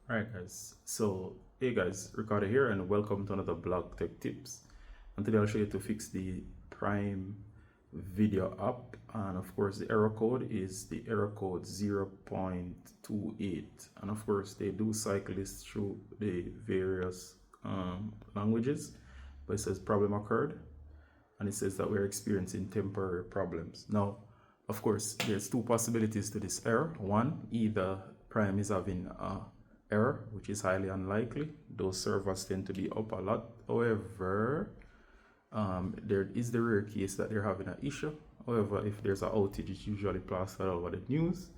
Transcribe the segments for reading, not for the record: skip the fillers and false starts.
Alright guys, so hey guys, Ricardo here and welcome to another Blog Tech Tips. And today I'll show you to fix the Prime Video app, and of course the error code is the error code 0.28, and of course they do cycle this through the various languages, but it says problem occurred and it says that we're experiencing temporary problems. Now of course there's two possibilities to this error. One, either Prime is having a error, which is highly unlikely. Those servers tend to be up a lot. However, there is the rare case that they're having an issue. However, if there's an outage, it's usually plastered all over the news.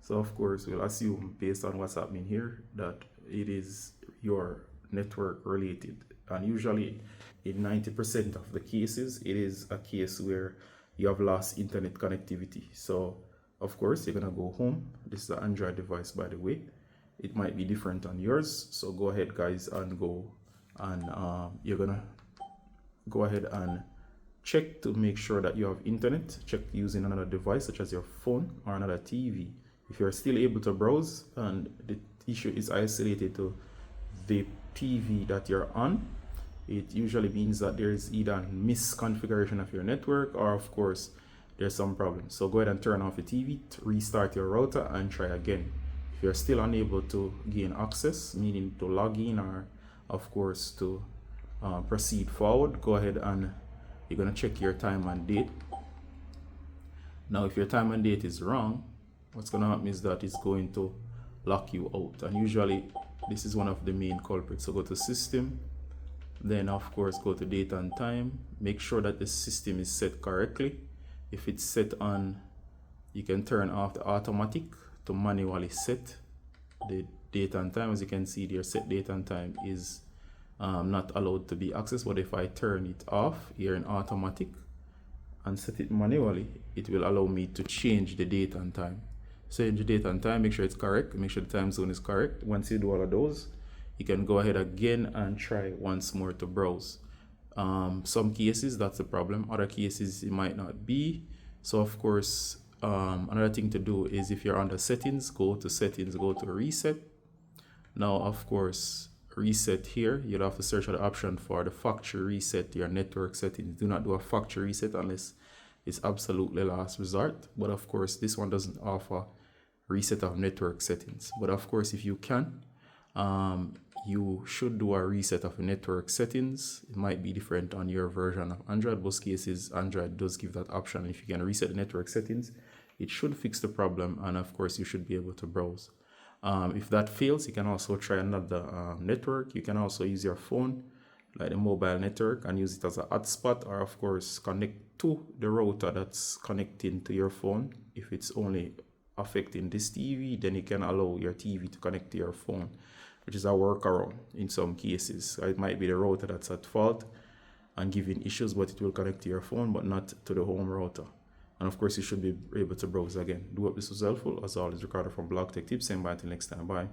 So of course, we'll assume based on what's happening here that it is your network related. And usually in 90% of the cases, it is a case where you have lost internet connectivity. So of course, you're gonna go home. This is an Android device, by the way. It might be different on yours, so go ahead guys and go and you're gonna go ahead and check to make sure that you have internet. Check using another device such as your phone or another TV. If you're still able to browse and the issue is isolated to the TV that you're on, it usually means that there is either a misconfiguration of your network or of course there's some problem. So go ahead and turn off the TV, restart your router and try again. If you're still unable to gain access, meaning to log in or of course to proceed forward, go ahead and you're going to check your time and date. Now if your time and date is wrong, what's going to happen is that it's going to lock you out, and usually this is one of the main culprits. So go to system, then of course go to date and time. Make sure that the system is set correctly. If it's set on, you can turn off the automatic to manually set the date and time. As you can see there, set date and time is not allowed to be accessed. But if I turn it off here in automatic and set it manually, it will allow me to change the date and time. So change the date and time, make sure it's correct, make sure the time zone is correct. Once you do all of those, you can go ahead again and try once more to browse. Some cases that's the problem, other cases it might not be. So of course another thing to do is, if you're under settings, go to reset. Now of course reset here, you'll have to search for the option for the factory reset your network settings. Do not do a factory reset unless it's absolutely last resort, but of course this one doesn't offer reset of network settings. But of course if you can, you should do a reset of network settings. It might be different on your version of Android. Most cases Android does give that option. If you can reset the network settings, it should fix the problem, and of course you should be able to browse. If that fails, you can also try another network. You can also use your phone, like the mobile network, and use it as a hotspot, or of course connect to the router that's connecting to your phone. If it's only affecting this TV, then you can allow your TV to connect to your phone, which is a workaround in some cases. It might be the router that's at fault and giving issues, but it will connect to your phone but not to the home router. And of course you should be able to browse again. Do hope this was helpful. As always, Ricardo from Blog Tech Tips, and bye until next time. Bye.